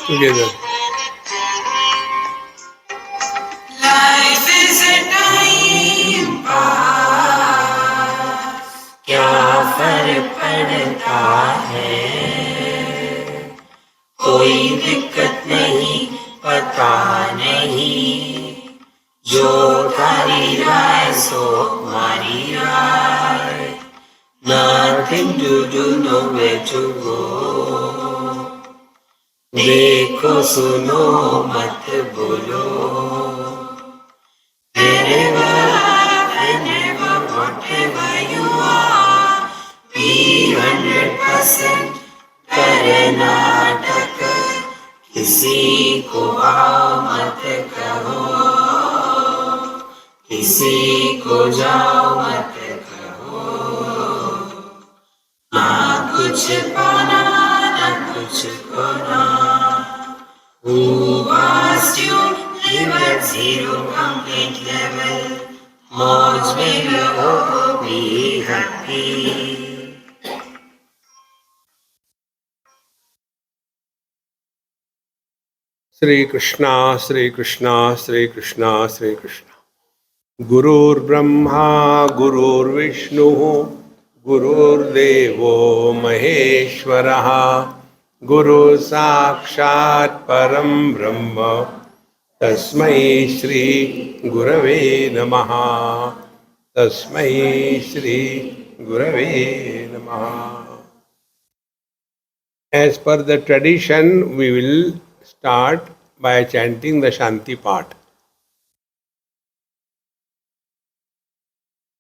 together. Life is a time pass, क्या फर्क पड़ता है, कोई दिक्कत नहीं, पता नहीं, जो थारी राय सो मारी राय, nothing to do, nowhere to go, देखो सुनो मत बोलो, wherever, whenever, whatever you are, be 100% Karnataka, किसी को आओ मत कहो, किसी को जाओ मत कहो, ना कुछ पाना ना कुछ खोना, who asked you live at zero complete level, मौज में रहो, be happy. Sri Krishna, Sri Krishna, Sri Krishna, Sri Krishna. Gurur Brahma, Gurur Vishnu, Gurur Devo Maheshwaraha, Guru Sakshat Param Brahma, Tasmai Shri Gurave Namaha, Tasmai Shri Gurave Namaha. As per the tradition, we will start by chanting the Shanti part.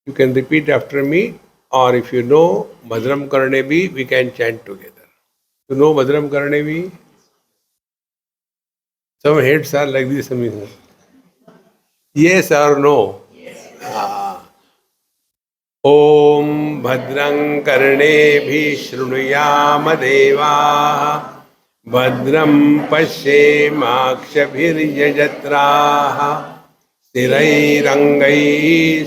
You can repeat after me, or if you know Bhadram Karnevi, we can chant together. You know Bhadram Karnevi? Some heads are like this. Yes or no? Yes. Om Bhadram Karnevi Shrunuyama Deva Bhadram Pashyemakshabhiryajatraha Sthirairangai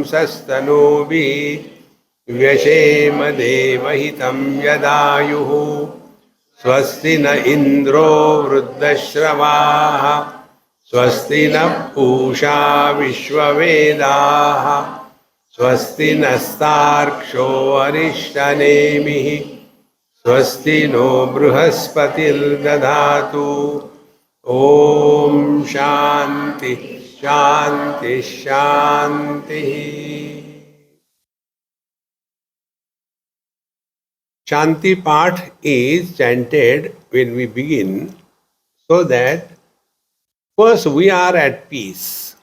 Sastanobi Vyashema Devahitam Yadayuhu Swasti na Indro Vruddashravaha Swasti na Pusha Vishwavedaha Swasti nastarksho arishtanemihi Swasti no bruhaspatir dadhatu Om Shanti Shanti Shanti. Shanti part is chanted when we begin so that first we are at peace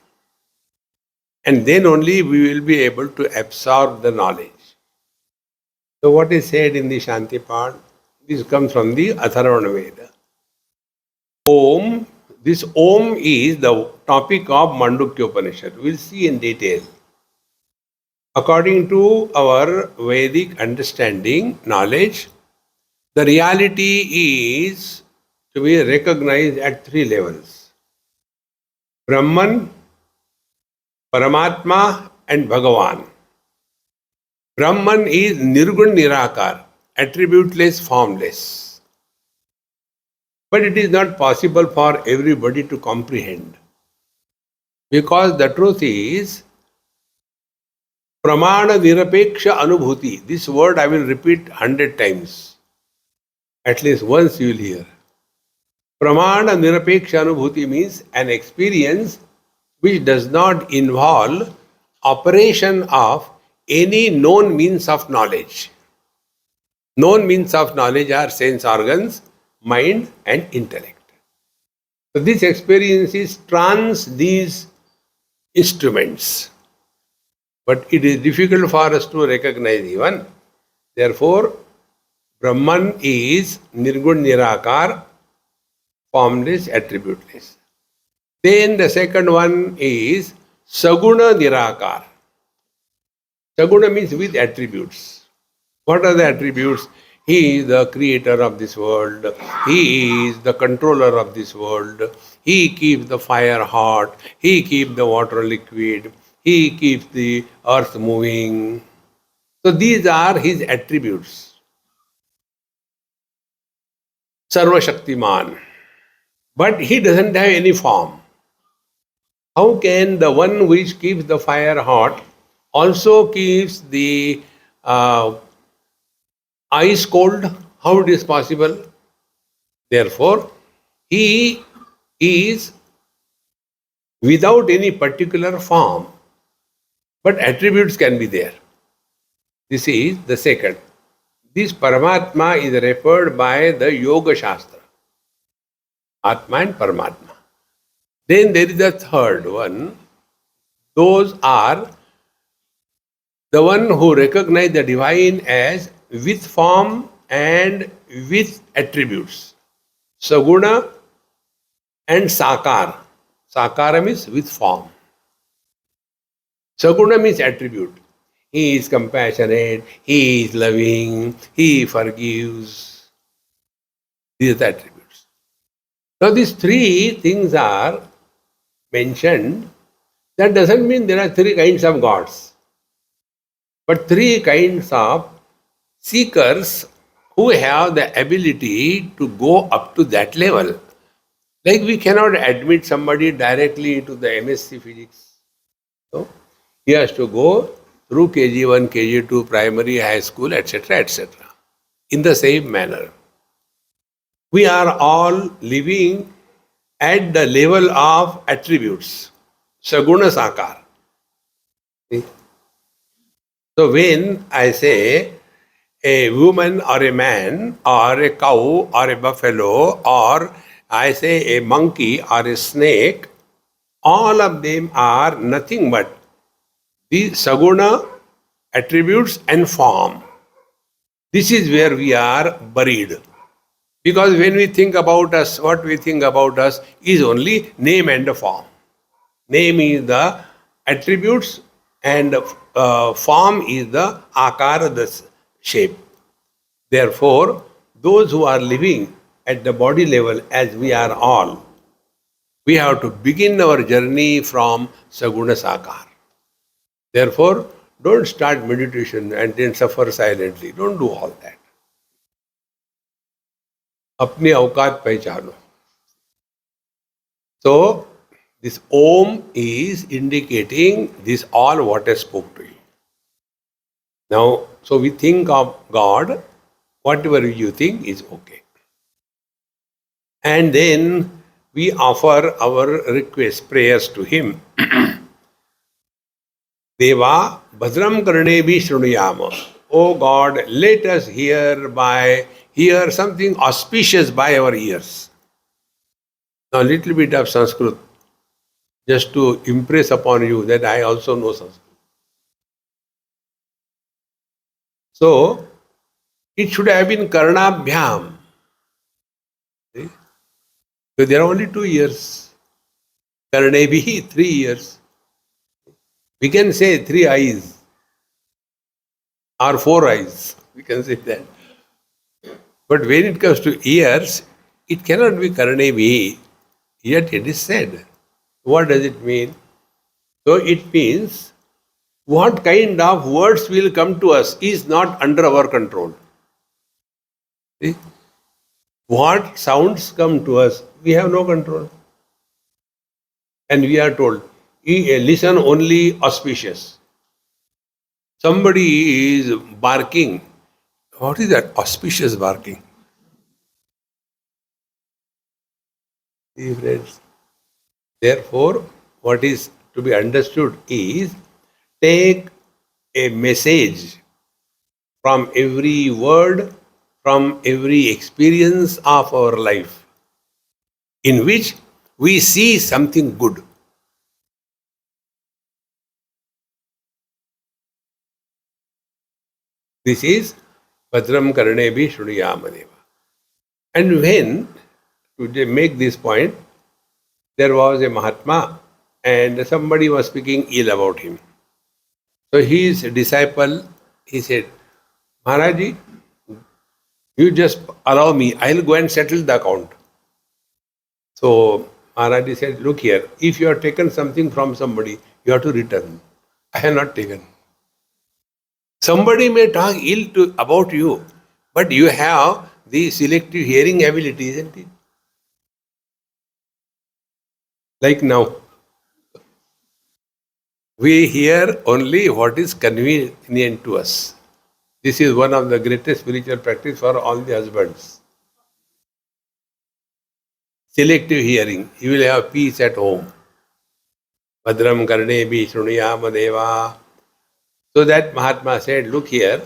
and then only we will be able to absorb the knowledge. So what is said in the Shanti part? This comes from the Atharvana Veda. Om, this Om is the topic of Mandukya Upanishad. We will see in detail. According to our Vedic understanding, knowledge, the reality is to be recognized at three levels. Brahman, Paramatma and Bhagavan. Brahman is Nirgun Nirakar, attributeless, formless. But it is not possible for everybody to comprehend. Because the truth is, Pramana Nirapeksha Anubhuti. This word I will repeat 100 times. At least once you will hear. Pramana Nirapeksha Anubhuti means an experience which does not involve operation of any known means of knowledge. Known means of knowledge are sense organs, mind and intellect. So this experience is trans these instruments. But it is difficult for us to recognize even. Therefore, Brahman is Nirgun Nirakar, formless, attributeless. Then the second one is Saguna Nirakar. Saguna means with attributes. What are the attributes? He is the creator of this world. He is the controller of this world. He keeps the fire hot. He keeps the water liquid. He keeps the earth moving. So these are his attributes. Sarva Shaktiman. But he doesn't have any form. How can the one which keeps the fire hot also keeps the uh, ice cold? How it is possible? Therefore, he is without any particular form, but attributes can be there. This is the second. This Paramatma is referred by the Yoga Shastra. Atma and Paramatma. Then there is a third one. Those are the one who recognize the divine as with form and with attributes. Saguna and Sakar. Sakara means with form. Saguna means attribute. He is compassionate, he is loving, he forgives. These are the attributes. Now these three things are mentioned. That doesn't mean there are three kinds of gods, but three kinds of seekers who have the ability to go up to that level. Like we cannot admit somebody directly into the MSc physics. So he has to go through KG1, KG2, primary, high school, etc., etc. In the same manner, we are all living at the level of attributes, Saguna Sakar. See? So when I say a woman or a man or a cow or a buffalo or I say a monkey or a snake, all of them are nothing but the Saguna attributes and form. This is where we are buried. Because when we think about us, what we think about us is only name and the form. Name is the attributes and form is the akara, the shape. Therefore, those who are living at the body level as we are all, we have to begin our journey from Saguna Sakar. Therefore, don't start meditation and then suffer silently. Don't do all that. अपनी औकात पहचानो. So, this Om is indicating this all what I spoke to you. Now, so we think of God, whatever you think is okay. And then we offer our requests, prayers to Him. Deva Bhadram Karnebi Shrunuyama. Oh God, let us hear something auspicious by our ears. Now a little bit of Sanskrit, just to impress upon you that I also know Sanskrit. So, it should have been Karnabhyam. See? So there are only 2 years. Karnebi, 3 years. We can say 3 eyes or 4 eyes. We can say that. But when it comes to ears, it cannot be Karnebi. Yet it is said. What does it mean? So it means what kind of words will come to us is not under our control. See? What sounds come to us, we have no control. And we are told, listen only auspicious. Somebody is barking. What is that? Auspicious barking. See, friends. Therefore, what is to be understood is take a message from every word, from every experience of our life, in which we see something good. This is Bhadram Karnebi Shruyamadeva. And when, to make this point, there was a Mahatma and somebody was speaking ill about him. So his disciple, he said, Maharaji, you just allow me, I'll go and settle the account. So Maharaji said, look here, if you have taken something from somebody, you have to return. I have not taken. Somebody may talk ill about you, but you have the selective hearing ability, isn't it? Like now, we hear only what is convenient to us. This is one of the greatest spiritual practice for all the husbands. Selective hearing. You will have peace at home. Bhadram karnebi shrunuyama deva. So that Mahatma said, look here,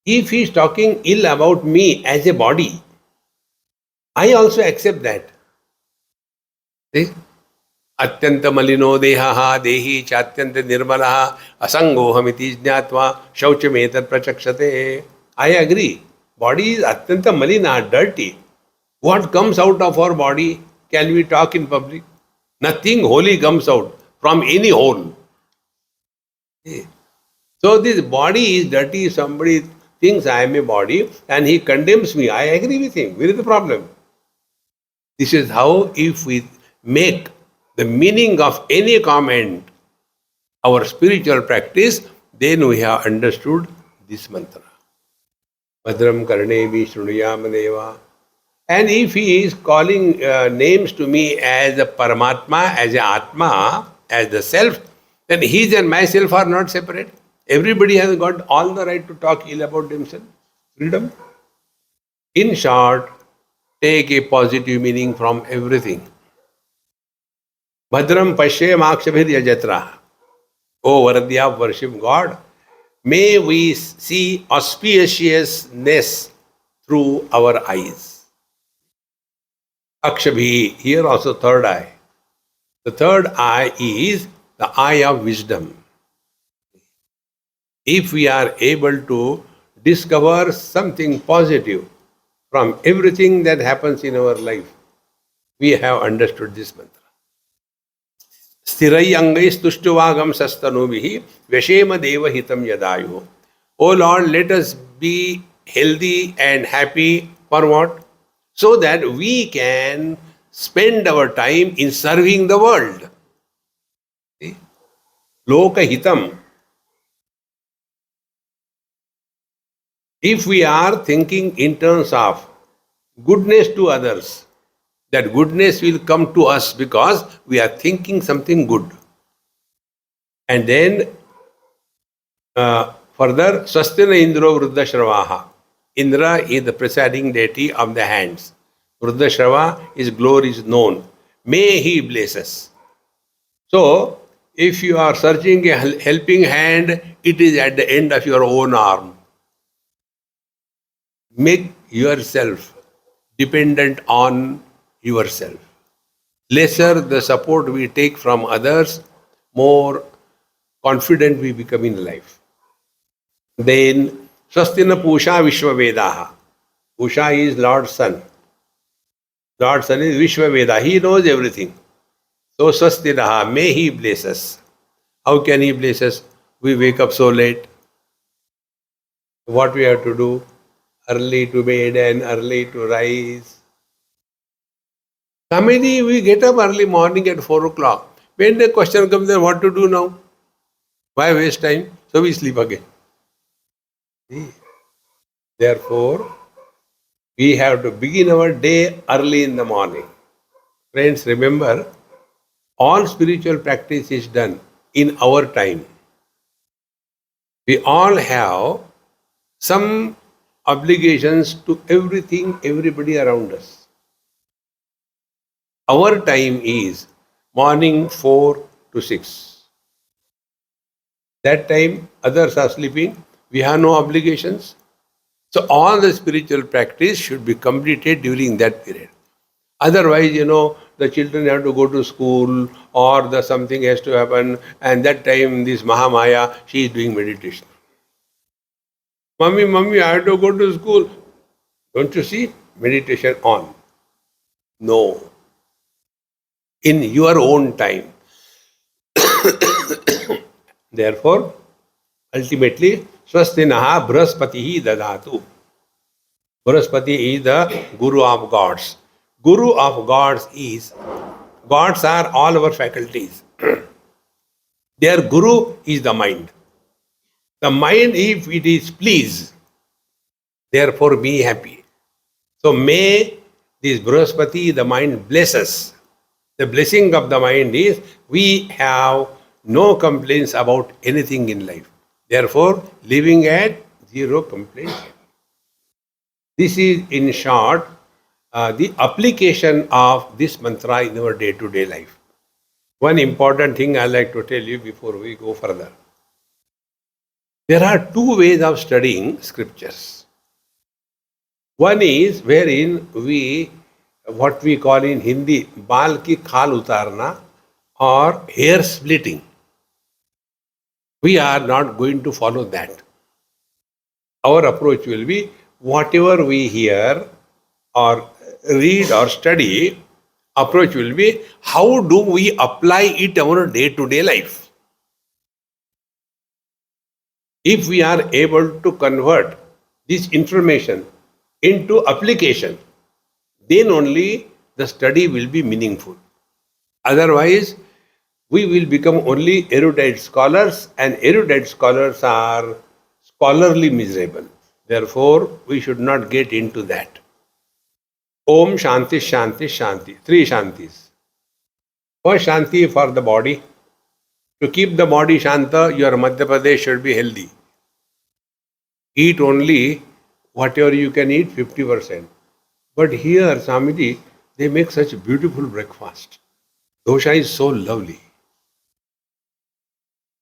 if he is talking ill about me as a body, I also accept that. See? अत्यंत मलिनो देहा देही चात्यंत निर्मल असंगोहमिति ज्ञात्वा शौचमेतत् प्रचक्षते. I agree. Body is atyanta malina, dirty. What comes out of our body can we talk in public? Nothing holy comes out from any hole. So this body is dirty. Somebody thinks I am a body and he condemns me. I agree with him. Where is the problem? This is how, if we make the meaning of any comment our spiritual practice, then we have understood this mantra. Bhadram karnebi shrunuyama deva. And if he is calling names to me as a Paramatma, as a Atma, as the self, then he and myself are not separate. Everybody has got all the right to talk ill about himself. Freedom. In short, take a positive meaning from everything. Bhadram Pashyam Akshabhir Yajatra. O worthy of worship God, may we see auspiciousness through our eyes. Akshabhi, here also third eye. The third eye is the eye of wisdom. If we are able to discover something positive from everything that happens in our life, we have understood this mantra. Stirai angais tushtuvagam sastanubihi veshema deva hitam yadayu. O Lord, let us be healthy and happy for what? So that we can spend our time in serving the world. See? Loka hitam. If we are thinking in terms of goodness to others, that goodness will come to us because we are thinking something good. And then further, Swastina Indro Vruddha. Indra is the presiding deity of the hands. Vruddha, his glory is known. May he bless us. So, if you are searching a helping hand, it is at the end of your own arm. Make yourself dependent on yourself. Lesser the support we take from others, more confident we become in life. Then, Swastina Pusha Vishwavedaha. Pusha is Lord's son. Lord's son is Vishwaveda. He knows everything. So, Swastinaha, may he bless us. How can he bless us? We wake up so late. What we have to do? Early to bed and early to rise. Comedy, we get up early morning at 4 o'clock. When the question comes, then what to do now? Why waste time? So we sleep again. See? Therefore, we have to begin our day early in the morning. Friends, remember, all spiritual practice is done in our time. We all have some obligations to everything, everybody around us. Our time is morning 4 to 6. That time others are sleeping, we have no obligations. So all the spiritual practice should be completed during that period. Otherwise, the children have to go to school or something has to happen, and that time this Mahamaya, she is doing meditation. Mummy, I have to go to school. Don't you see? Meditation on. No. In your own time. Therefore, ultimately, Swastinaha Brahaspatihi Dadatu. Brahaspati is the Guru of gods. Guru of gods gods are all our faculties. Their Guru is the mind. The mind, if it is pleased, therefore be happy. So may this Brihaspati, the mind, bless us. The blessing of the mind is we have no complaints about anything in life. Therefore, living at zero complaints. This is, in short, the application of this mantra in our day-to-day life. One important thing I like to tell you before we go further. There are two ways of studying scriptures. One is wherein we, what we call in Hindi, बाल की खाल उतारना or hair splitting. We are not going to follow that. Our approach will be whatever we hear or read or study, approach will be how do we apply it our day-to-day life. If we are able to convert this information into application, then only the study will be meaningful. Otherwise, we will become only erudite scholars, and erudite scholars are scholarly miserable. Therefore, we should not get into that. Om Shanti Shanti Shanti. Three Shantis. First Shanti for the body. To keep the body Shanta, your Madhya Pradesh should be healthy. Eat only whatever you can eat, 50%. But here, Swamiji, they make such beautiful breakfast. Dosha is so lovely.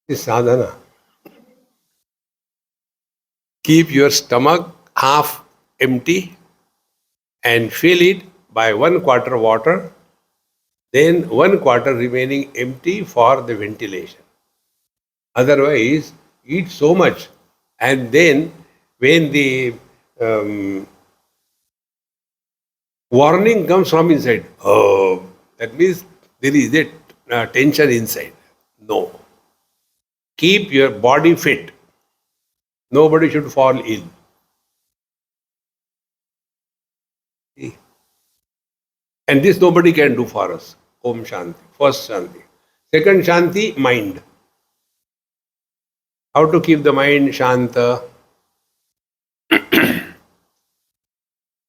This sadhana. Keep your stomach half empty and fill it by 1/4 water, then 1/4 remaining empty for the ventilation. Otherwise, eat so much, and then when the warning comes from inside, oh, that means there is a tension inside. No. Keep your body fit. Nobody should fall ill. And this nobody can do for us. Om Shanti. First Shanti. Second Shanti, mind. How to keep the mind Shanta?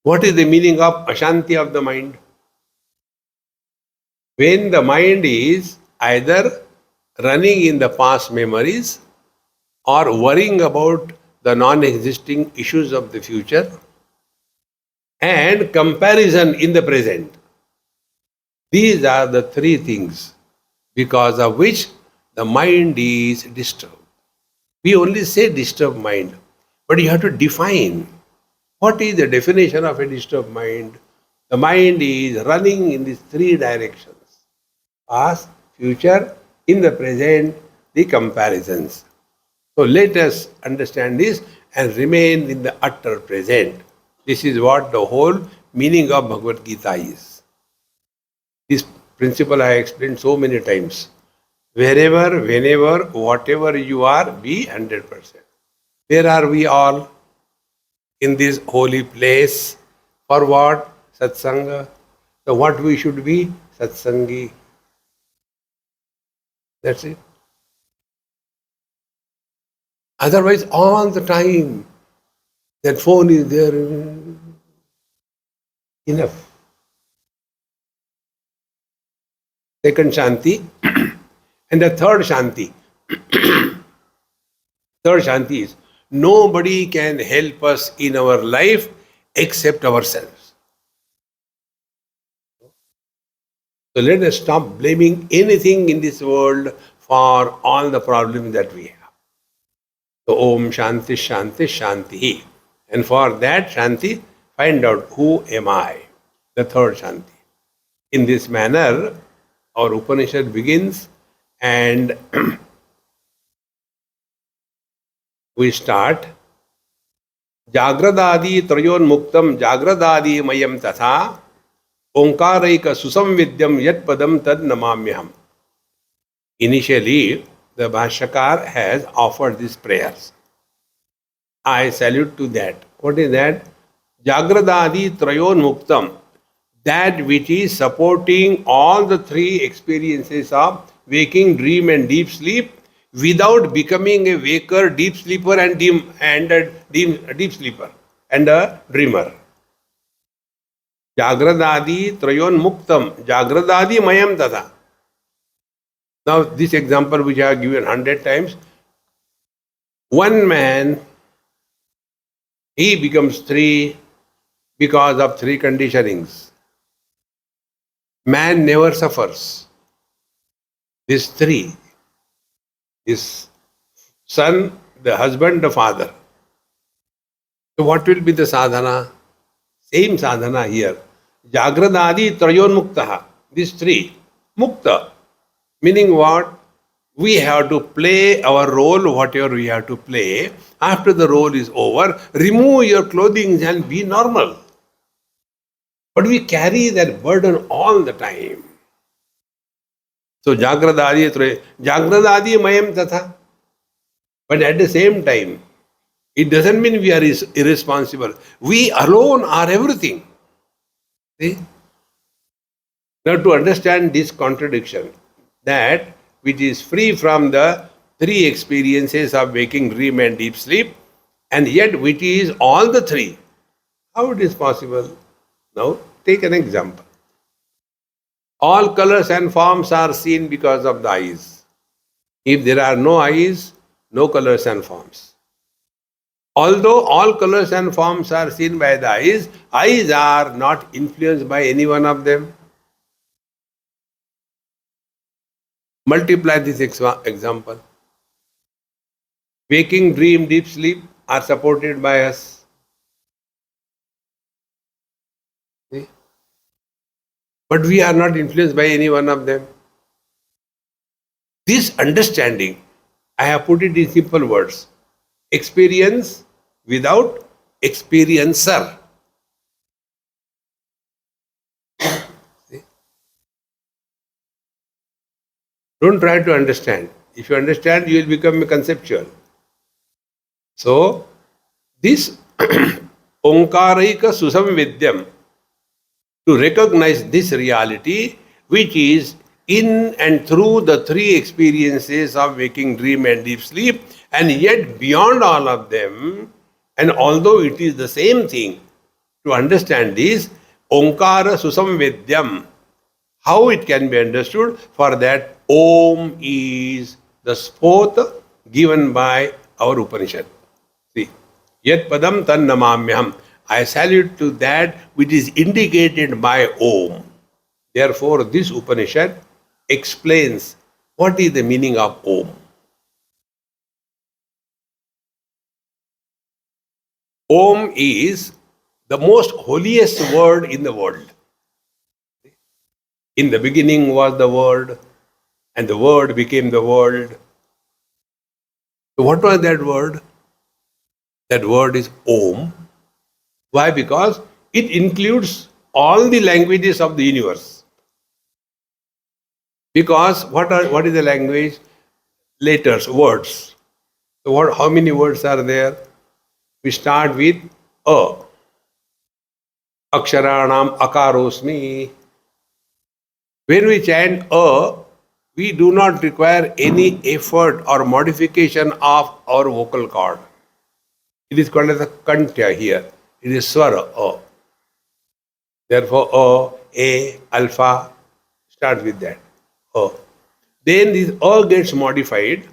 What is the meaning of Ashanti of the mind? When the mind is either running in the past memories or worrying about the non-existing issues of the future and comparison in the present. These are the three things because of which the mind is disturbed. We only say disturbed mind, but you have to define what is the definition of a disturbed mind. The mind is running in these three directions: past, future, in the present, the comparisons. So let us understand this and remain in the utter present. This is what the whole meaning of Bhagavad Gita is. This principle I explained so many times. Wherever, whenever, whatever you are, be 100%. Where are we all? In this holy place. For what? Satsanga. So what we should be? Satsangi. That's it. Otherwise, all the time, that phone is there. Enough. Second Shanti. And the third Shanti. Third Shanti is nobody can help us in our life except ourselves. So let us stop blaming anything in this world for all the problems that we have. So Om Shanti Shanti Shanti. And for that Shanti, find out who am I? The third Shanti. In this manner, our Upanishad begins and we start. Jagradadi trayon muktam jagradadi mayam tatha onkaraika susamvidyam yat padam tad namamyaham. Initially, the Bhashyakar has offered these prayers. I salute to that. What is that? Jagradadi trayon muktam. That which is supporting all the three experiences of waking, dream and deep sleep without becoming a waker, deep sleeper and a deep sleeper and a dreamer. Jagradadi trayon muktam. Jagradadi mayam tata. Now, this example which I have given 100 times, one man, he becomes three because of three conditionings. Man never suffers. These three, his son, the husband, the father. So what will be the sadhana? Same sadhana here. Jagradadi trayon muktaha. These three. Mukta. Meaning what? We have to play our role, whatever we have to play. After the role is over, remove your clothing and be normal. But we carry that burden all the time. So Jagradadi mayam tatha. But at the same time, it doesn't mean we are irresponsible. We alone are everything. See? Now to understand this contradiction, that which is free from the three experiences of waking, dream and deep sleep, and yet which is all the three. How it is possible? Now take an example. All colors and forms are seen because of the eyes. If there are no eyes, no colors and forms. Although all colors and forms are seen by the eyes are not influenced by any one of them. Multiply this example. Waking, dream, deep sleep are supported by us. See? But we are not influenced by any one of them. This understanding, I have put it in simple words. Experience without experiencer. See? Don't try to understand. If you understand, you will become a conceptual. So, this Onkaraika Susamvidyam, to recognize this reality, which is in and through the three experiences of waking, dream and deep sleep, and yet beyond all of them, and although it is the same thing, to understand this, Onkara Susamvidyam, how it can be understood? For that, Om is the spot given by our Upanishad. See, Yat Padam Tan Namamyam. I salute to that which is indicated by Om. Therefore, this Upanishad explains what is the meaning of Om. Om is the most holiest word in the world. In the beginning was the Word, and the Word became the world. So what was that word? That word is Om. Why? Because it includes all the languages of the universe. Because what is the language? Letters, words. So how many words are there? We start with A. Aksharanam akarosmi. When we chant A, we do not require any effort or modification of our vocal cord. It is called as a kantya here. It is swara A. Therefore, A, alpha, start with that. A. Then this A gets modified.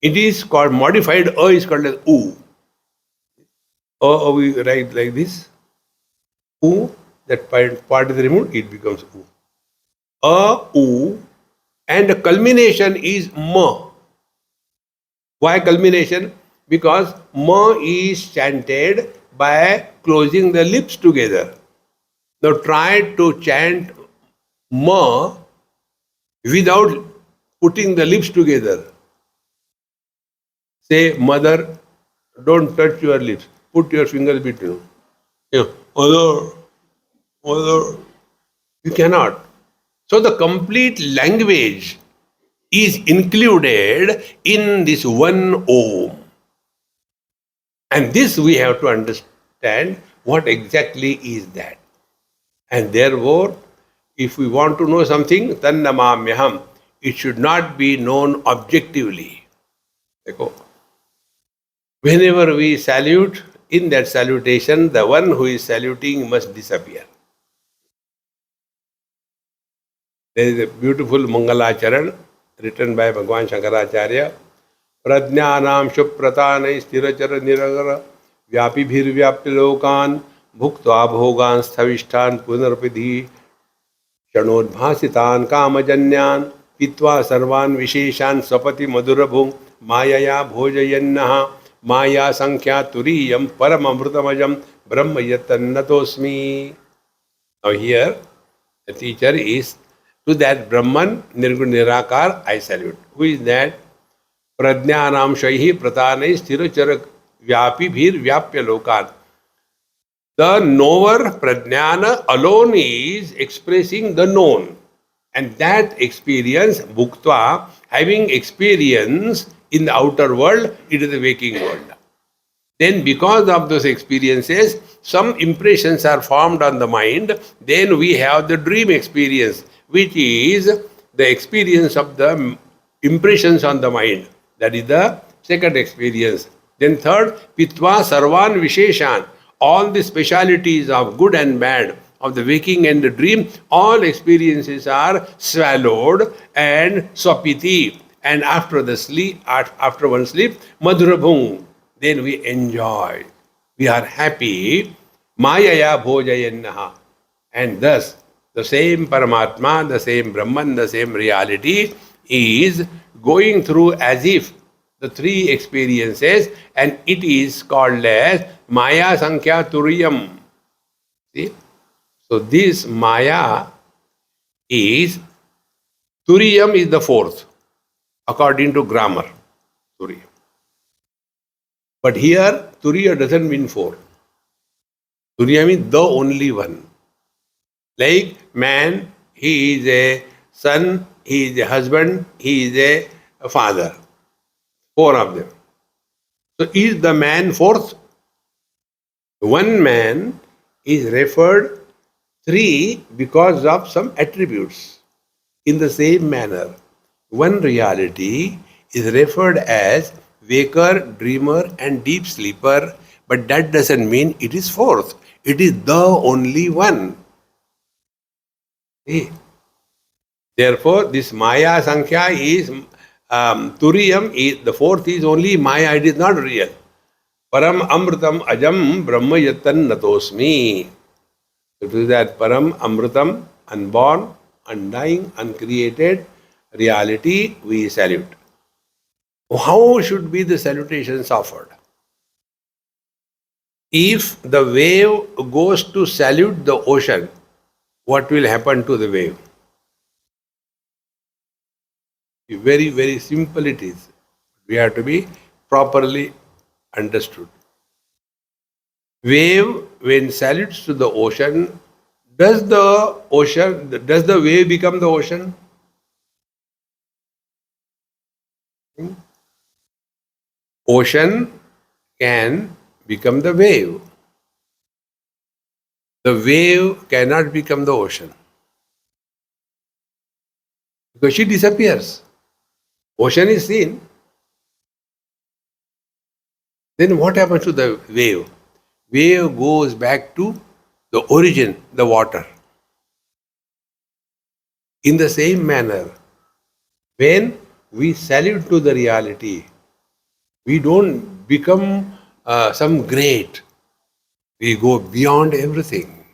It is called modified A is called as U. A we write like this. U, that part is removed, it becomes U. A, U, and the culmination is Ma. Why culmination? Because Ma is chanted by closing the lips together. Now try to chant Ma without putting the lips together. Say, mother, don't touch your lips. Put your fingers between. Mother, mother. You cannot. So the complete language is included in this one Om. And this we have to understand what exactly is that. And therefore, if we want to know something, tannamamyaham, it should not be known objectively. Whenever we salute, in that salutation, the one who is saluting must disappear. There is a beautiful Mangalacharan written by Bhagwan Shankaracharya. Prajnanam Shupratanai Sthirachara Niragara Vyapibhir Vyaptilokan Bhuktva Bhogan Sthavishtan Punarpidhi Shanodbhasitan Kamajanyaan Pitva Sarvan Visheshan Swapati Madurabhung Mayaya Bhojayannaha Maya Sankhya Turiyam Paramamrutamajam Brahma Yatannatosmi. Now here the teacher is to that Brahman Nirgun Nirakar I salute. Who is that? Prajnanam Shaihi Pratanai Sthirachara Vyapibhir Vyapya Lokan. The knower Prajnana alone is expressing the known. And that experience, Bhuktva, having experience in the outer world, it is the waking world. Then because of those experiences, some impressions are formed on the mind. Then we have the dream experience, which is the experience of the impressions on the mind. That is the second experience. Then third, Pitva Sarvan Visheshan. All the specialities of good and bad, of the waking and the dream, all experiences are swallowed and swapiti. And after the sleep, after one sleep, madhurabhung. Then we enjoy. We are happy. Mayaya bhojayannaha. And thus, the same Paramatma, the same Brahman, the same reality is going through as if the three experiences, and it is called as Maya Sankhya Turiyam. See? So this Maya is, Turiyam is the fourth, according to grammar. Turiyam. But here, Turiya doesn't mean four. Turiya means the only one. Like man, he is a son, he is a husband, he is a father. Four of them. So is the man fourth? One man is referred three because of some attributes. In the same manner, one reality is referred as waker, dreamer and deep sleeper, but that doesn't mean it is fourth. It is the only one. See? Therefore, this Maya Sankhya is Turiyam, the fourth is only Maya, it is not real. Param Amritam Ajam Brahma Yatan Natosmi. It is that Param Amritam, unborn, undying, uncreated reality we salute. How should be the salutations offered? If the wave goes to salute the ocean, what will happen to the wave? Very, very simple it is. We have to be properly understood. Wave, when salutes to the ocean, does the wave become the ocean? Ocean can become the wave. The wave cannot become the ocean, because she disappears. Ocean is seen. Then what happens to the wave? Wave goes back to the origin, the water. In the same manner, when we salute to the reality, we don't become some great. We go beyond everything.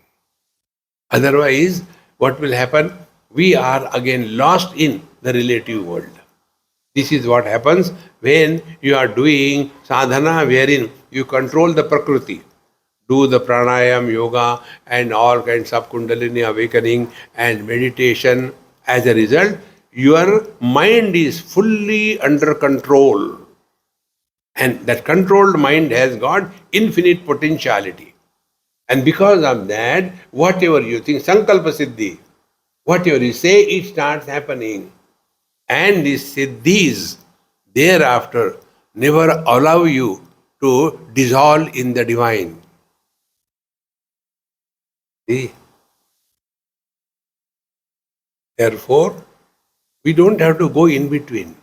Otherwise, what will happen? We are again lost in the relative world. This is what happens when you are doing sadhana, wherein you control the prakriti. Do the pranayam, yoga and all kinds of kundalini awakening and meditation. As a result, your mind is fully under control. And that controlled mind has got infinite potentiality. And because of that, whatever you think, sankalpa siddhi, whatever you say, it starts happening. And these siddhis thereafter never allow you to dissolve in the divine. See? Therefore, we don't have to go in between.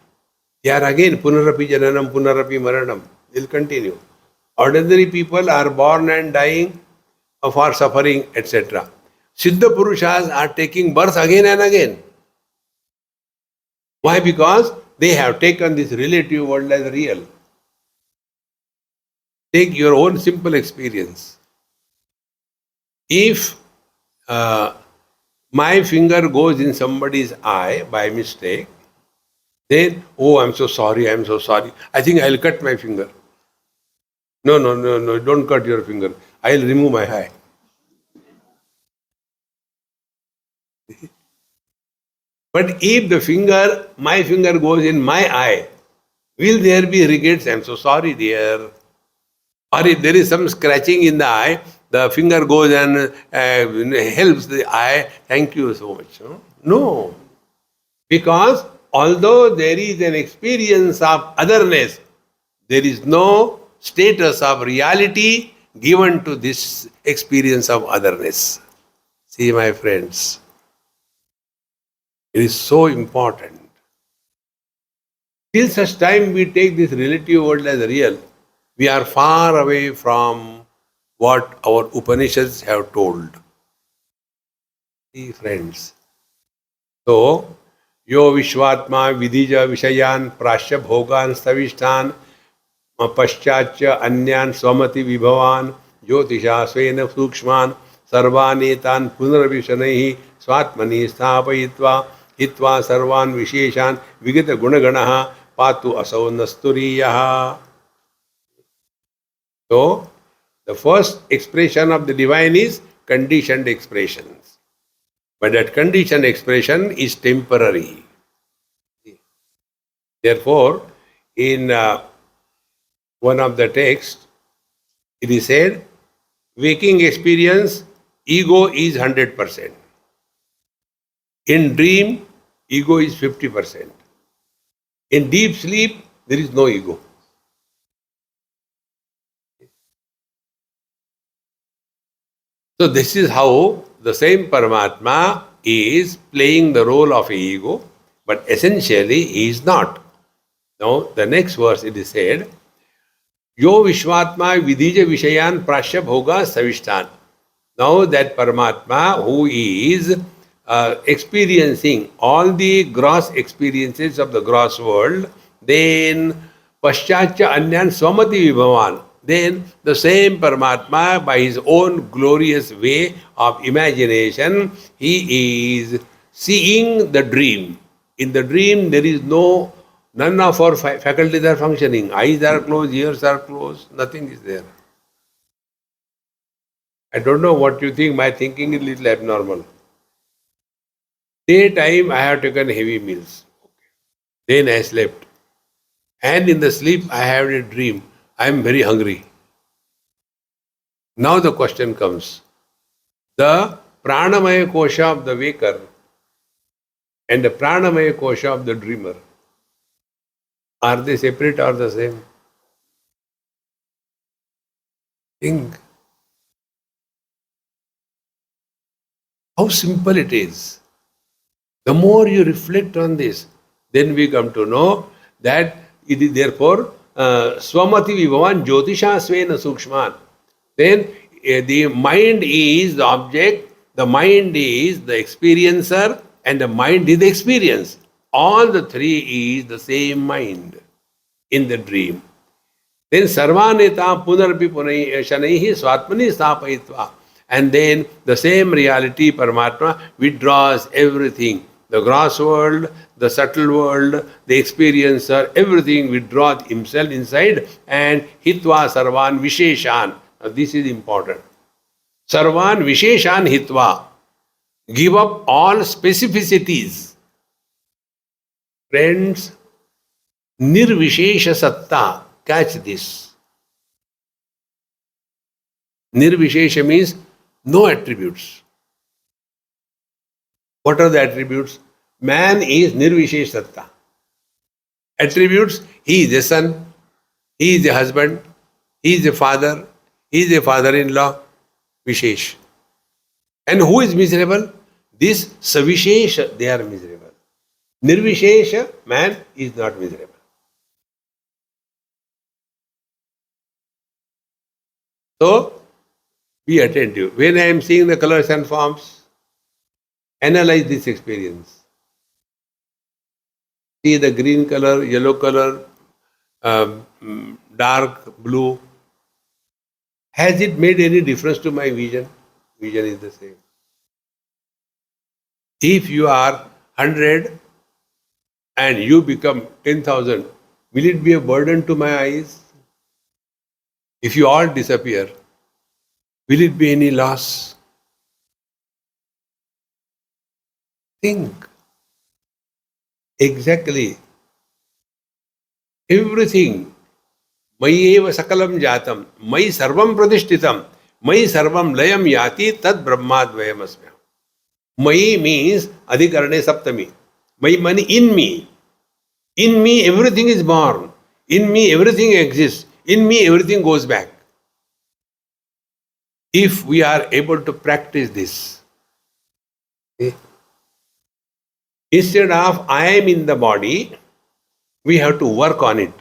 They are again punarapi jananam, punarapi maranam. They'll continue. Ordinary people are born and dying for suffering, etc. Siddha Purushas are taking birth again and again. Why? Because they have taken this relative world as real. Take your own simple experience. If uh, my finger goes in somebody's eye by mistake, then, oh, I'm so sorry, I'm so sorry. I think I'll cut my finger. No, no, no, no, don't cut your finger. I'll remove my eye. But if my finger goes in my eye, will there be regrets? I'm so sorry, dear. Or if there is some scratching in the eye, the finger goes and helps the eye. Thank you so much. No. Because although there is an experience of otherness, there is no status of reality given to this experience of otherness. See, my friends, it is so important. Till such time we take this relative world as real, we are far away from what our Upanishads have told. See, friends. So, yo Vishwatma Vidija Vishayan Prashya Bhogan Stavishthan Paschatya Anyan Swamati Vibhavan Jyotisha Svena Sukshman Sarvanetan Punaravishanaihi Swatmani Sthapayitva Hitva Sarvan Visheshan Vigita Gunaganaha Patu Asau Nasturiyaha. So, the first expression of the divine is conditioned expressions. But that conditioned expression is temporary. Therefore, in one of the texts, it is said, waking experience, ego is 100%. In dream, ego is 50%. In deep sleep, there is no ego. So this is how the same Paramatma is playing the role of ego, but essentially he is not. Now, the next verse it is said, Yo Vishwatma Vidija Vishayan Prashya Bhoga Savishtan. Now that Paramatma who is experiencing all the gross experiences of the gross world, then Paschatya Anyan Swamati Vibhavan. Then the same Paramatma, by his own glorious way of imagination, he is seeing the dream. In the dream, there is none of our faculties are functioning. Eyes are closed, ears are closed, nothing is there. I don't know what you think, my thinking is a little abnormal. Daytime, I have taken heavy meals. Then I slept. And in the sleep, I had a dream. I am very hungry. Now the question comes. The pranamaya kosha of the waker and the pranamaya kosha of the dreamer, are they separate or the same? Think. How simple it is. The more you reflect on this, then we come to know that it is therefore Swamati Vibhavan Jyotisha Svena Sukshman. Then the mind is the object, the mind is the experiencer, and the mind is the experience. All the three is the same mind in the dream. Then Sarvaneta Punarpi Shanaihi Swatmani Stapayitva. And then the same reality, Paramatma, withdraws everything. The gross world, the subtle world, the experiencer, everything withdraws himself inside and Hitva Sarvan Visheshan. Now this is important. Sarvan Visheshan Hitva. Give up all specificities. Friends, Nirvishesha Satta. Catch this. Nirvishesha means no attributes. What are the attributes? Man is Nirvishesh Satta. Attributes, he is a son, he is a husband, he is a father, he is a father-in-law, Vishesh. And who is miserable? This Savishesh, they are miserable. Nirvishesh, man is not miserable. So, be attentive. When I am seeing the colors and forms, analyze this experience. See the green color, yellow color, dark blue. Has it made any difference to my vision? Vision is the same. If you are 100 and you become 10,000, will it be a burden to my eyes? If you all disappear, will it be any loss? Think. Exactly. Everything. मय्येव सकलम जातम मयि सर्वम प्रतिष्ठितम मयि सर्वम लयम याति तद ब्रह्माद्वयमस्म्यहम्. Mayi means adhikarane saptami. Mayi means in me. In me everything is born. In me everything exists. In me everything goes back. If we are able to practice this, okay, instead of I am in the body, we have to work on it.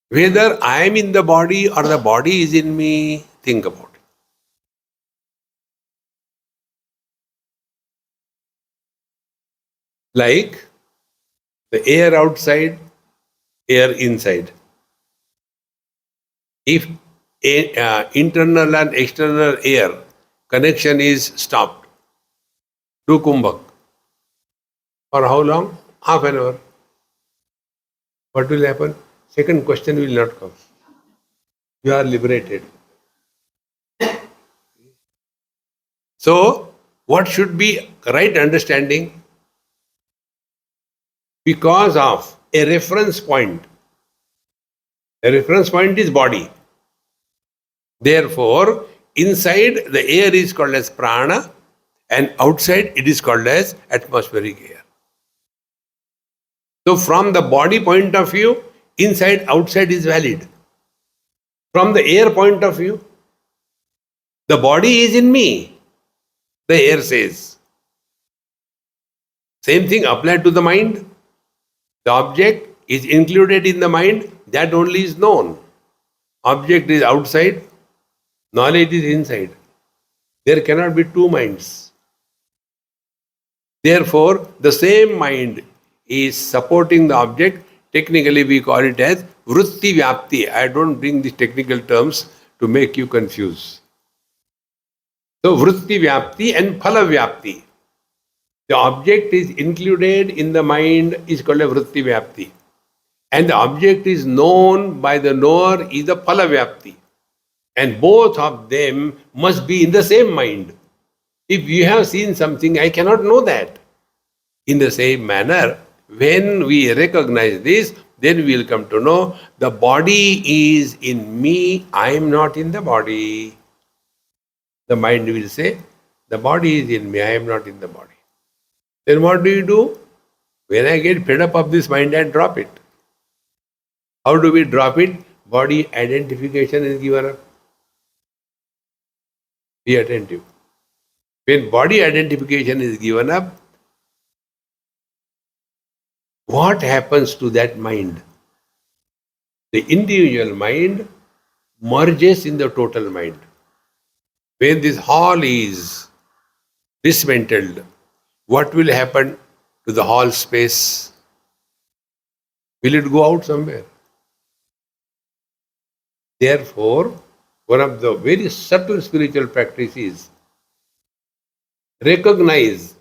Whether I am in the body or the body is in me, think about it. Like the air outside, air inside. If internal and external air connection is stopped, do kumbhak. For how long? Half an hour. What will happen? Second question will not come. You are liberated. So, what should be right understanding? Because of a reference point. A reference point is body. Therefore, inside the air is called as prana and outside it is called as atmospheric air. So, from the body point of view, inside outside is valid. From the air point of view, the body is in me, the air says. Same thing applied to the mind. The object is included in the mind, that only is known. Object is outside, knowledge is inside. There cannot be two minds. Therefore, the same mind is supporting the object. Technically, we call it as vritti vyapti. I don't bring these technical terms to make you confuse. So, vritti vyapti and phala vyapti. The object is included in the mind is called a vritti vyapti. And the object is known by the knower is the phala vyapti. And both of them must be in the same mind. If you have seen something, I cannot know that. In the same manner, when we recognize this, then we will come to know the body is in me, I am not in the body. The mind will say, the body is in me, I am not in the body. Then what do? When I get fed up of this mind, I drop it. How do we drop it? Body identification is given up. Be attentive. When body identification is given up, what happens to that mind? The individual mind merges in the total mind. When this hall is dismantled, what will happen to the hall space? Will it go out somewhere? Therefore, one of the very subtle spiritual practices recognize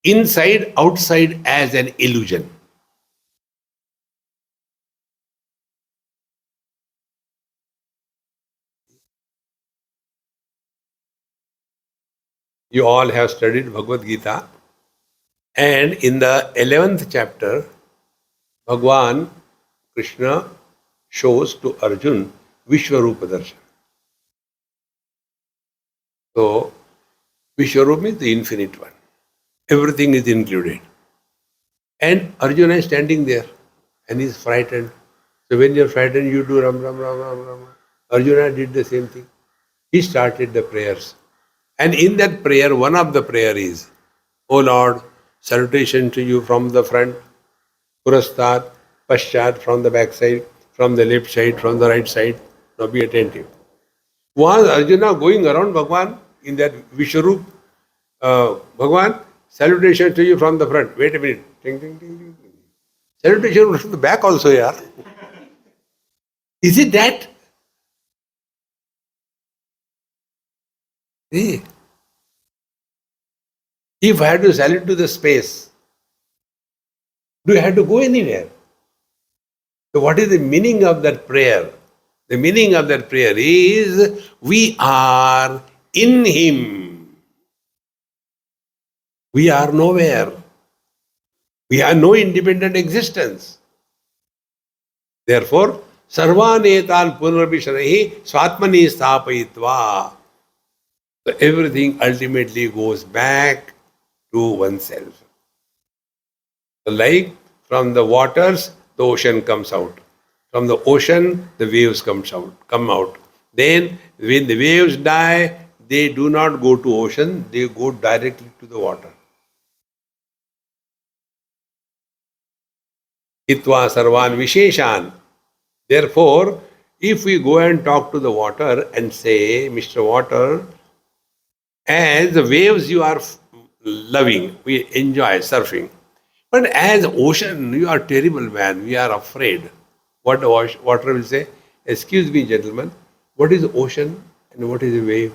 inside, outside as an illusion. You all have studied Bhagavad Gita, and in the 11th chapter, Bhagwan Krishna shows to Arjun Vishwarupa Darshan. So, Vishwarupa is the infinite one. Everything is included. And Arjuna is standing there and he is frightened. So when you are frightened, you do Ram Ram Ram Ram Ram. Arjuna did the same thing. He started the prayers. And in that prayer, one of the prayer is, O Lord, salutation to you from the front, Purastat, Paschat from the back side, from the left side, from the right side. Now be attentive. Was Arjuna going around Bhagwan in that Vishwarup? Bhagwan, salutation to you from the front. Wait a minute. Ting, ting, ting, ting. Salutation from the back also, yeah. Is it that? See, if I had to salute to the space, do I have to go anywhere? So what is the meaning of that prayer? The meaning of that prayer is we are in Him. We are nowhere. We have no independent existence. Therefore, sarvanetan punarabhishanahi swatmani sthapayitva. So everything ultimately goes back to oneself. Like from the waters, the ocean comes out. From the ocean, the waves come out. Then when the waves die, they do not go to ocean, they go directly to the water. Hitva sarvan visheshan. Therefore, if we go and talk to the water and say, Mr. Water, as the waves you are loving, we enjoy surfing. But as ocean, you are terrible, man. We are afraid. What the water will say? Excuse me, gentlemen. What is ocean and what is a wave?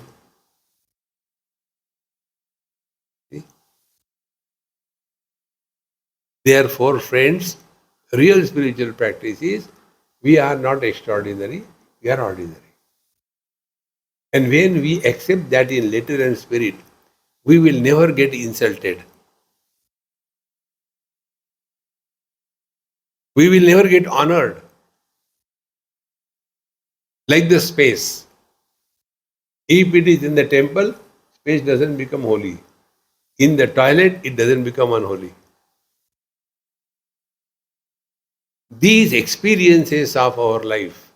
See? Therefore, friends, real spiritual practice is we are not extraordinary, we are ordinary. And when we accept that in letter and spirit, we will never get insulted. We will never get honored. Like the space. If it is in the temple, space doesn't become holy. In the toilet, it doesn't become unholy. These experiences of our life,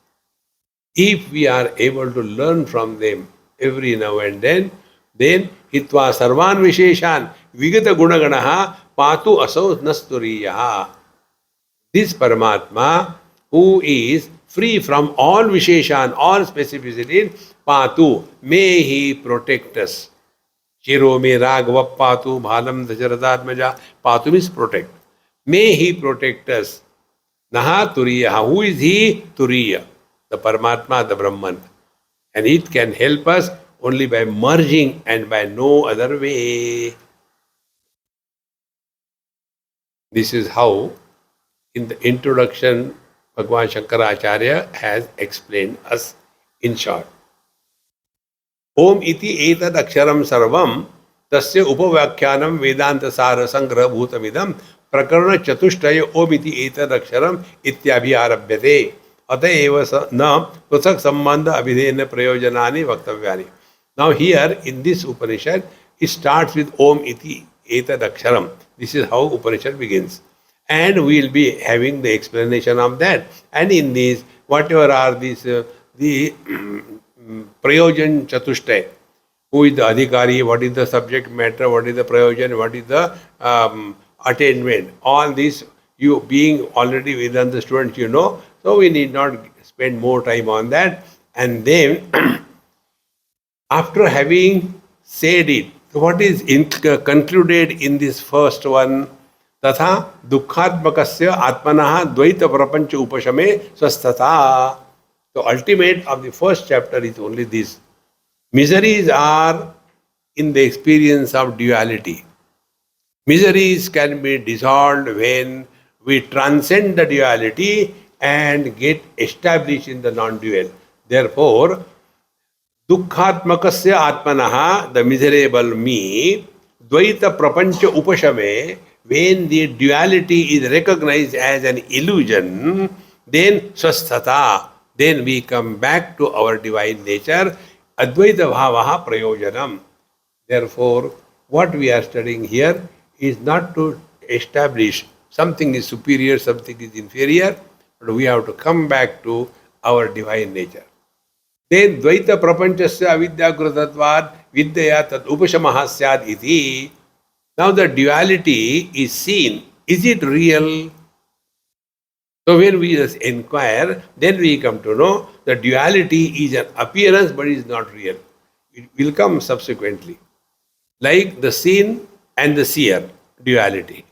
if we are able to learn from them every now and then hitva sarvan visheshan vigata gunaganaha patu asau nasturiyaha. This Paramatma, who is free from all visheshan, all specificity, patu, may he protect us. Chiro me ragva patu bhalam dajaratmatmaja. Patu means protect. May he protect us. Naha turiya. Who is he? Turiya. The Paramatma, the Brahman. And it can help us only by merging and by no other way. This is how, in the introduction, Bhagwan Shankaracharya has explained us in short. Om iti etad aksharam sarvam tasya upavyakhyanam vedanta sara sangrah bhutamidam prakarana chatushtaya om iti etad aksharam ityabhi arabhyate atayeva na prasak sambandha abhidena prayojanani vaktavyani. Now here in this Upanishad, it starts with Om iti etad aksharam. This is how Upanishad begins. And we will be having the explanation of that. And in these, whatever are these, the Prayojan Chatushtay, who is the Adhikari, what is the subject matter, what is the Prayojan, what is the attainment. All this, you being already Vedanta students, you know, so we need not spend more time on that. And then, after having said it, what is concluded in this first one? तथा दुखात्मकस्य आत्मनः द्वैत प्रपंच उपशमे स्वस्थता. The ultimate of the first chapter is only this. Miseries are in the experience of duality. Miseries can be dissolved when we transcend the duality and get established in the non-dual. Therefore, Dukkhatmakasya Atmanaha, the miserable me, Dvaita Prapancha Upashame, when the duality is recognized as an illusion, then Swasthata, then we come back to our divine nature, Advaita Bhavaha Prayojanam. Therefore, what we are studying here is not to establish something is superior, something is inferior, but we have to come back to our divine nature. Then Dvaita Prapanchasya Avidya Krutatvad Vidyaya Tat Upashamaha Syad Iti. Now the duality is seen. Is it real? So when we just inquire, then we come to know the duality is an appearance but is not real. It will come subsequently. Like the seen and the seer, duality.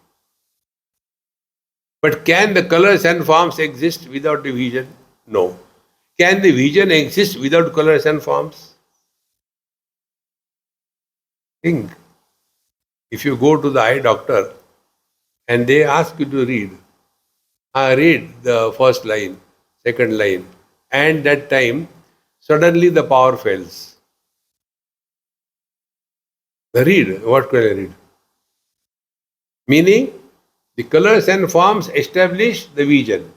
But can the colors and forms exist without the vision? No. Can the vision exist without colors and forms? Think. If you go to the eye doctor and they ask you to read, read the first line, second line, and that time suddenly the power fails. The read, what can I read? Meaning, the colors and forms establish the vision.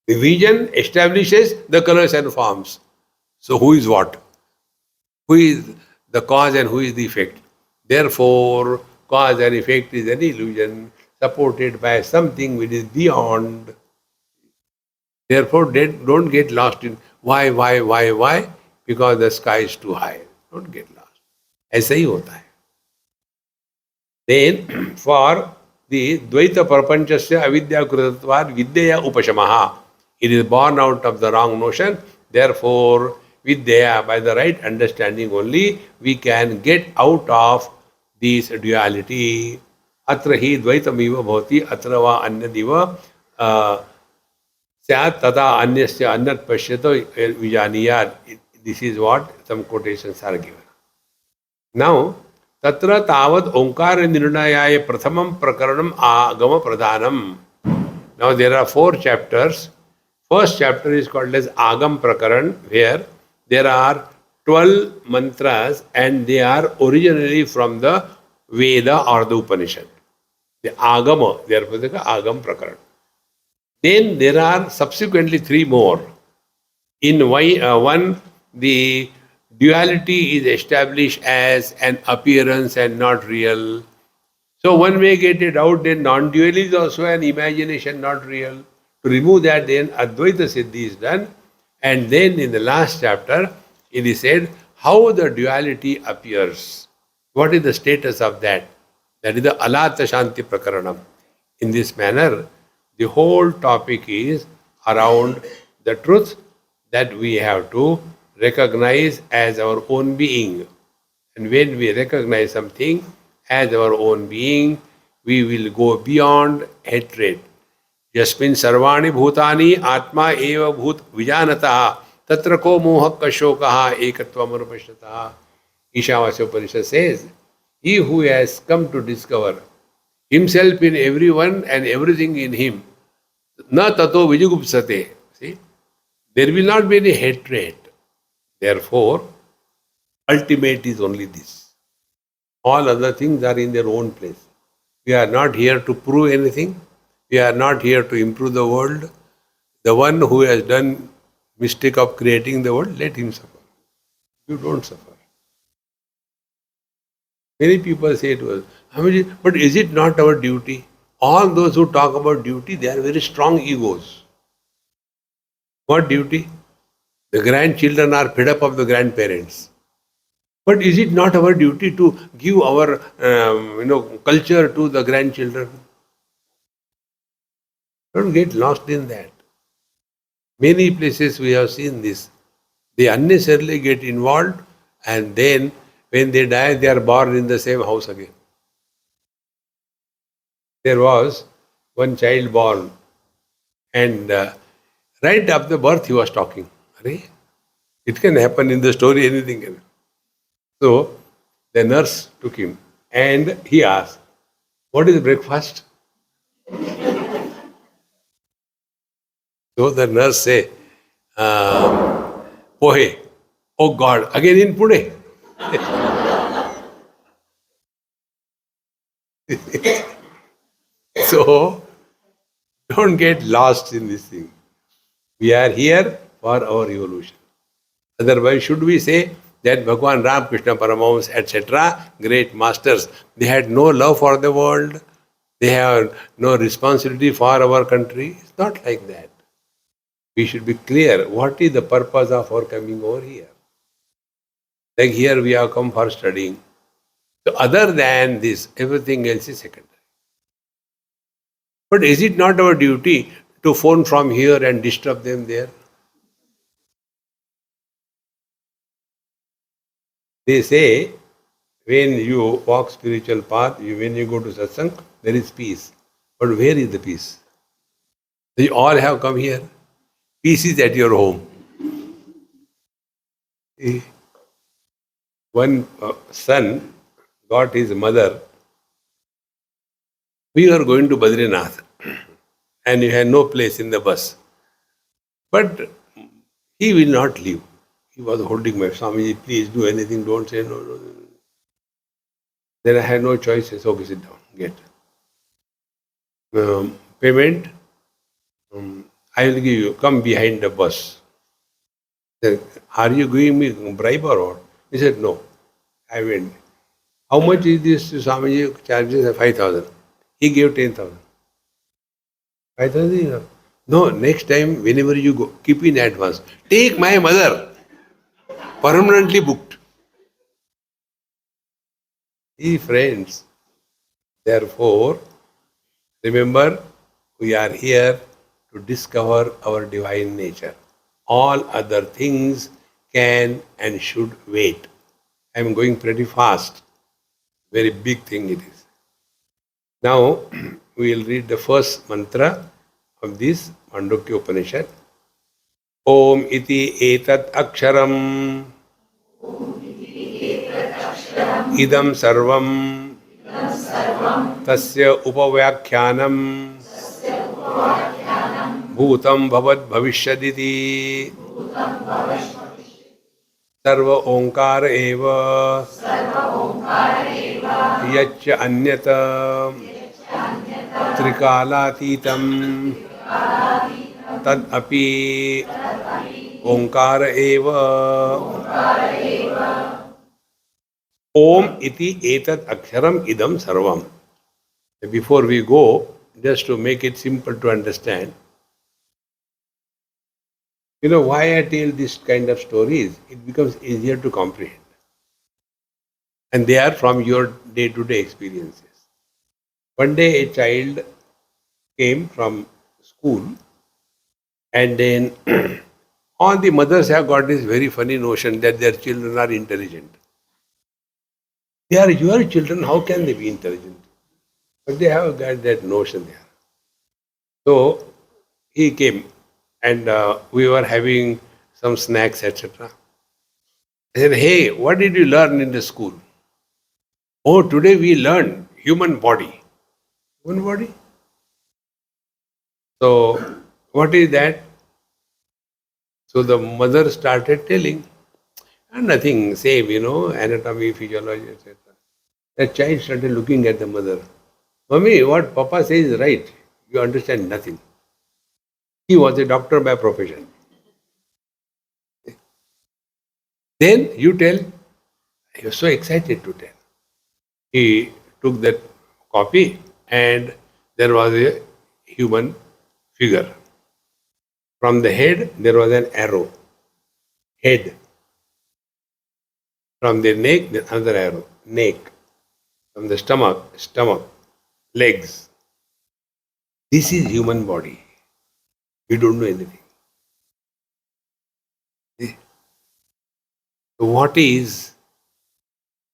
The vision establishes the colors and forms. So who is what? Who is the cause and who is the effect? Therefore, cause and effect is an illusion supported by something which is beyond. Therefore, don't get lost in why? Because the sky is too high. Don't get lost. ऐसा ही होता है. Then, for the Dvaita Prapanchasya Avidya Krutatvad Vidya Upashamaha, it is born out of the wrong notion. Therefore, Vidya, by the right understanding only, we can get out of this duality. Atra hi Dvaitamiva bhavati atra va anyadiva Syat tata anyasya anyat pashyato vijaniyat. This is what some quotations are given. Now, tatra tavad onkara nirnayaya prathamam prakaranam agama pradhanam. Now there are 4 chapters. First chapter is called as Agam Prakaran, where there are 12 mantras and they are originally from the Veda or the Upanishad. The Agama, therefore the Agam Prakaran. Then there are subsequently 3 more. In one, the duality is established as an appearance and not real. So one may get it out, then non-dual is also an imagination, not real. To remove that, then Advaita Siddhi is done. And then in the last chapter, it is said how the duality appears. What is the status of that? That is the Alata Shanti Prakaranam. In this manner, the whole topic is around the truth that we have to recognize as our own being. And when we recognize something as our own being, we will go beyond hatred. Yasmin sarvani bhutani atma eva bhut vijanataha tatra ko mohak kashokaha ekatvam arupashyataha. Ishavasya Upanishad says, he who has come to discover himself in everyone and everything in him, na tato vijigupsate. See, there will not be any hatred. Therefore, ultimate is only this. All other things are in their own place. We are not here to prove anything. We are not here to improve the world. The one who has done mistake of creating the world, let him suffer. You don't suffer. Many people say to us, but is it not our duty? All those who talk about duty, they are very strong egos. What duty? The grandchildren are fed up of the grandparents. But is it not our duty to give our culture to the grandchildren? Don't get lost in that. Many places we have seen this. They unnecessarily get involved and then when they die, they are born in the same house again. There was one child born and right after birth he was talking. It can happen in the story, anything can. So the nurse took him and he asked, what is breakfast? So the nurse say, Pohe. Oh God, again in Pune. So don't get lost in this thing. We are here for our evolution. Otherwise, should we say that Bhagwan Ram, Krishna Paramahamsa, etc., great masters, they had no love for the world, they have no responsibility for our country? It's not like that. We should be clear what is the purpose of our coming over here. Like here we have come for studying. So other than this, everything else is secondary. But is it not our duty to phone from here and disturb them there? They say, when you walk spiritual path, when you go to satsang, there is peace. But where is the peace? You all have come here. Peace is at your home. Eh, one son got his mother. We were going to Badrinath and he had no place in the bus. But he will not leave. He was holding my Swamiji, please do anything, don't say no, no, no. Then I had no choice. I said, okay, sit down, get. Payment, I will give you, come behind the bus. I said, are you giving me bribe or what? He said, no, I went. How much is this Swamiji charges? 5,000. He gave 10,000. 5,000? No, next time, whenever you go, keep in advance. Take my mother, permanently booked. Friends, therefore, remember, we are here to discover our divine nature. All other things can and should wait. I am going pretty fast. Very big thing it is. Now, we will read the first mantra of this Mandukya Upanishad. Om iti etat aksharam idam sarvam tasya upavyakhyanam bhutam bhavat bhavishyaditi sarva onkar eva yaccha anyata trikalatītam tad api onkar eva. Om iti etat aksharam idam sarvam. Before we go, just to make it simple to understand, you know why I tell this kind of stories? It becomes easier to comprehend. And they are from your day-to-day experiences. One day a child came from school and then all the mothers have got this very funny notion that their children are intelligent. They are your children, how can they be intelligent? But they have got that notion there. So he came and we were having some snacks, etc. I said, hey, what did you learn in the school? Oh, today we learned human body. Human body? So, what is that? So the mother started telling, nothing, same, anatomy, physiology, etc. The child started looking at the mother. Mommy, what Papa says is right. You understand nothing. He was a doctor by profession. Then you tell, he was so excited to tell. He took that copy and there was a human figure. From the head, there was an arrow. Head. From the neck, another arrow. Neck. From the stomach. Legs. This is human body. We don't know anything. So what is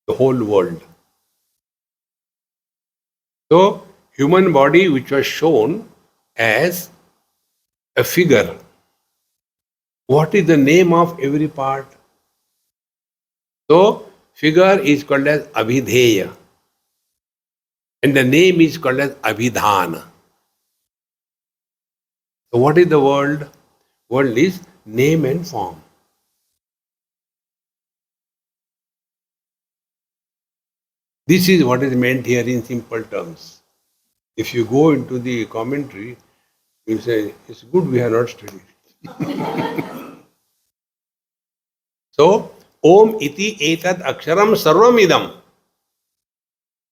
the whole world? So, human body which was shown as a figure. What is the name of every part? So, figure is called as Abhidheya. And the name is called as Abhidhana. So, what is the world? World is name and form. This is what is meant here in simple terms. If you go into the commentary, you say, it's good we have not studied. So, Om iti etat aksharam sarvam idam.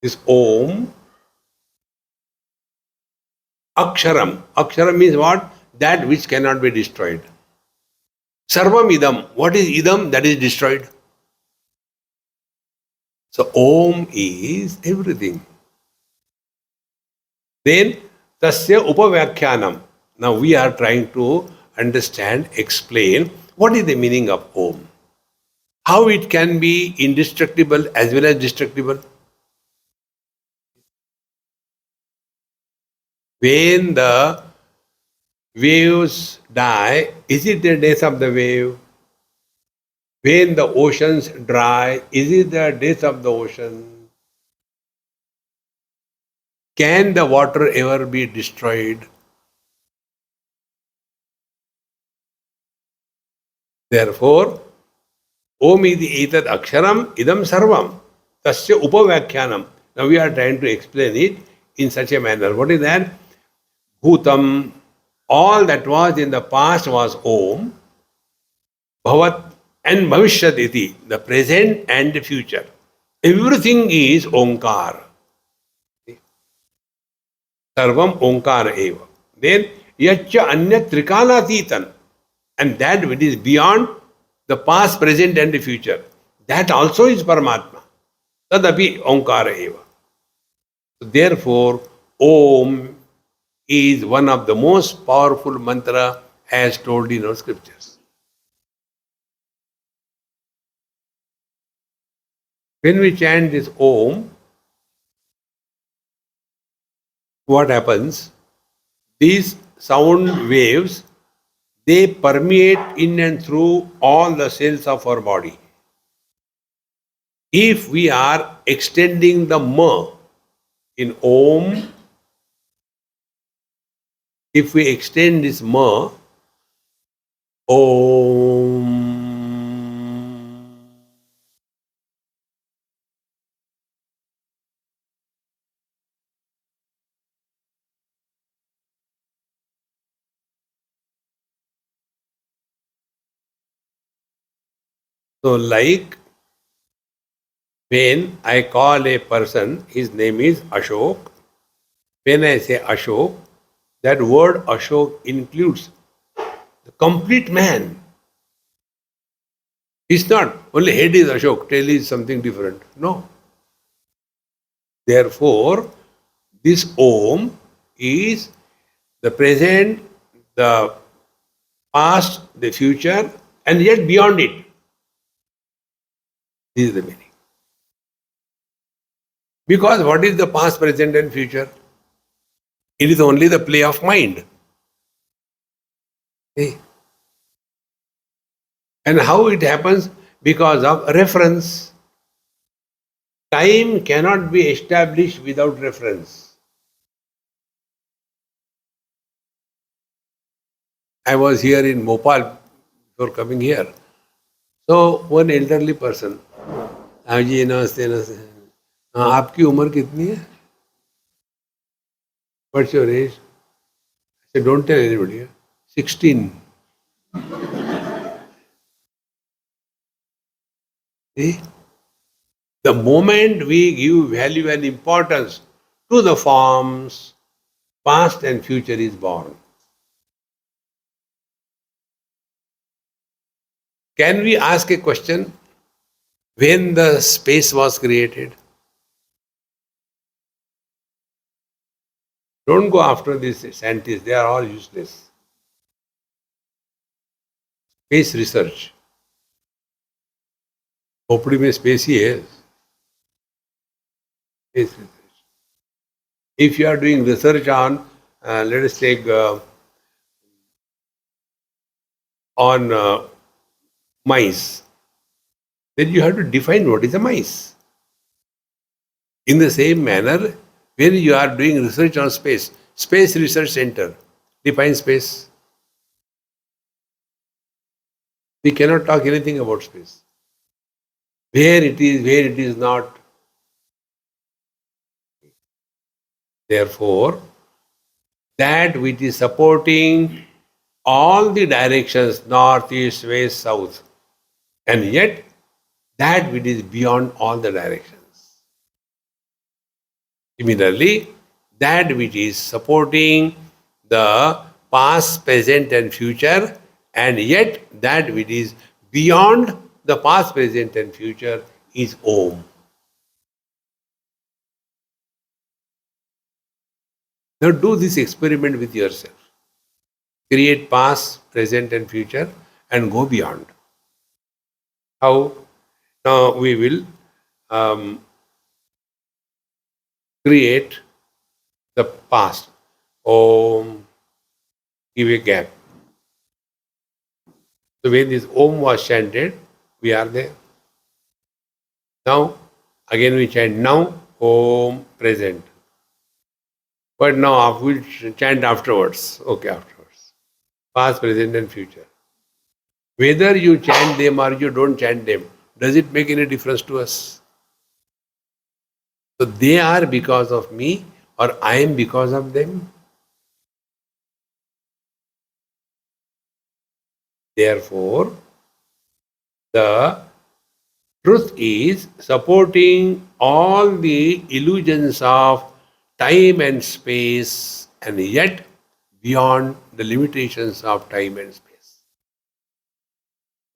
This Om, aksharam. Aksharam means what? That which cannot be destroyed. Sarvam idam. What is idam? That is destroyed. So, Om is everything. Then, tasya upavyakhyanam. Now, we are trying to understand, explain what is the meaning of Om. How it can be indestructible as well as destructible. When the waves die, is it the death of the wave? When the oceans dry, is it the death of the ocean? Can the water ever be destroyed? Therefore, Om iti etad aksharam idam sarvam. Tasya upavyakhyanam. Now we are trying to explain it in such a manner. What is that? Bhutam, all that was in the past was Om, Bhavat and Bhavishyat iti, the present and the future. Everything is Omkar. Sarvam Omkar eva. Then Yacha Anya Trikalatitan. And that which is beyond the past, present and the future. That also is Paramatma. Tadapi Omkara eva. Therefore, Om is one of the most powerful mantra as told in our scriptures. When we chant this Om, what happens? These sound waves, they permeate in and through all the cells of our body. If we are extending the Ma in Om, if we extend this Ma, Om, so like when I call a person, his name is Ashok. When I say Ashok, that word Ashok includes the complete man. It's not only head is Ashok, tail is something different. No. Therefore, this Om is the present, the past, the future, and yet beyond it. This is the meaning. Because what is the past, present, and future? It is only the play of mind. See? And how it happens? Because of reference. Time cannot be established without reference. I was here in Bhopal before coming here. So one elderly person, हाँ जी नमस्ते नमस्ते, हाँ आपकी उम्र कितनी है? What's your age? I said, don't tell anybody. 16. See? The moment we give value and importance to the forms, past and future is born. Can we ask a question? When the space was created? Don't go after these scientists, they are all useless. Space research. खोपड़ी में space ही है. Space research. If you are doing research on, let us take on mice, then you have to define what is a mice. In the same manner, when you are doing research on space, Space Research Center, define space. We cannot talk anything about space. Where it is not. Therefore, that which is supporting all the directions, north, east, west, south, and yet that which is beyond all the directions. Similarly, that which is supporting the past, present, and future, and yet that which is beyond the past, present, and future is Om. Now do this experiment with yourself. Create past, present, and future and go beyond. How? Now we will create the past. Om. give a gap. So when this Om was chanted, we are there. Now, again we chant now, Om, present. But now we'll chant afterwards. Okay, afterwards. Past, present and future. Whether you chant them or you don't chant them, does it make any difference to us? So they are because of me or I am because of them? Therefore, the truth is supporting all the illusions of time and space and yet beyond the limitations of time and space.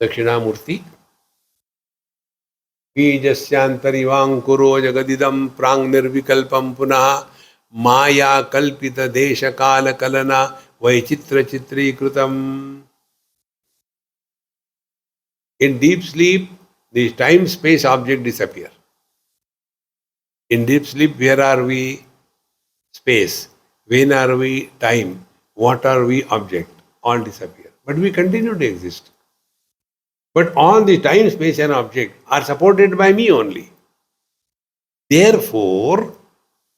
Dakshinamurti. बीजस्यांतरिवांकुरो जगदिदं प्रांग निर्विकल्पं पुनः माया कल्पित देश काल कलना वैचित्र चित्रीकृतम्. In deep sleep, the time space object disappear. In deep sleep, where are we? Space. When are we? Time. What are we? Object. All disappear. But we continue to exist. But all the time, space and object are supported by me only. Therefore,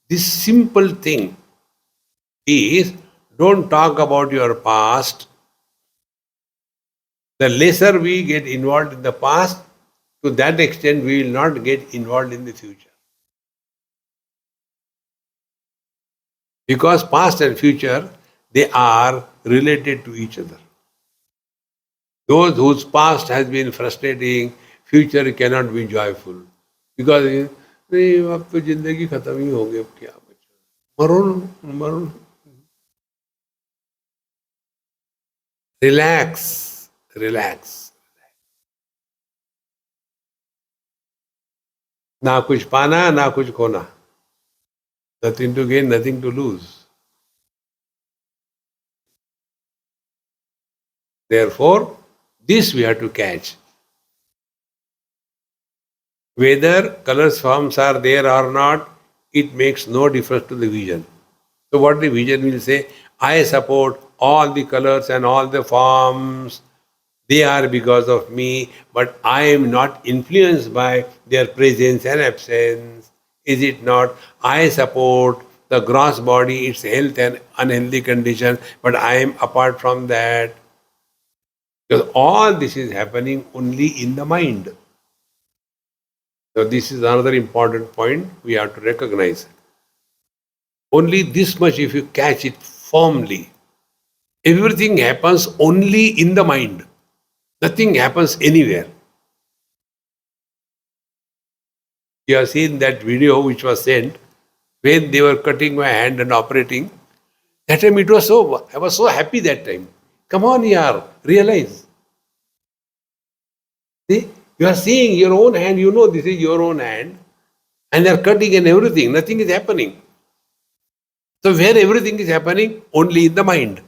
this simple thing is, don't talk about your past. The lesser we get involved in the past, to that extent we will not get involved in the future. Because past and future, they are related to each other. Those whose past has been frustrating, future cannot be joyful. Because नहीं अब तो जिंदगी खत्म ही हो गई, अब क्या बचा, मरो मरो. Relax, relax. ना कुछ पाना ना कुछ खोना. Nothing to gain, nothing to lose. Therefore, this we have to catch. Whether colors forms are there or not, it makes no difference to the vision. So what the vision will say, I support all the colors and all the forms. They are because of me, but I am not influenced by their presence and absence. Is it not? I support the gross body, its health and unhealthy condition, but I am apart from that. Because all this is happening only in the mind. So this is another important point we have to recognize. Only this much if you catch it firmly. Everything happens only in the mind. Nothing happens anywhere. You have seen that video which was sent when they were cutting my hand and operating. That time I was so happy that time. Come on, yaar, realize. See, you are seeing your own hand, you know this is your own hand, and they are cutting and everything, nothing is happening. So where everything is happening? Only in the mind.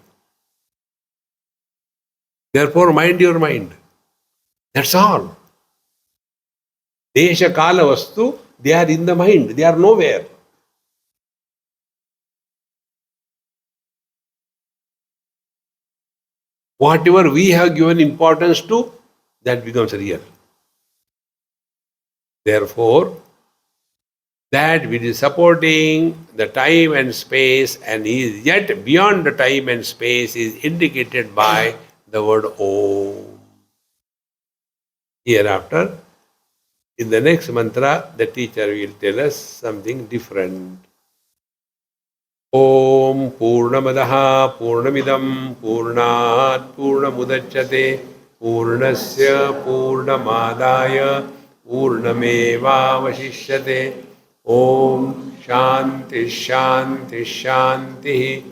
Therefore, mind your mind. That's all. Desha Kala Vastu, they are in the mind, they are nowhere. Whatever we have given importance to, that becomes real. Therefore, that which is supporting the time and space and is yet beyond the time and space is indicated by the word Om. Hereafter, in the next mantra, the teacher will tell us something different. Om Purnamadaha Purnamidam Purnat Purnamudachyate Purnasya Purnamadaya Purnamevavashishyate. Om Shanti Shanti Shanti.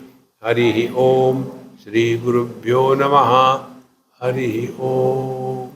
Harihi Om. Shri Gurubhyo Namaha. Harihi Om.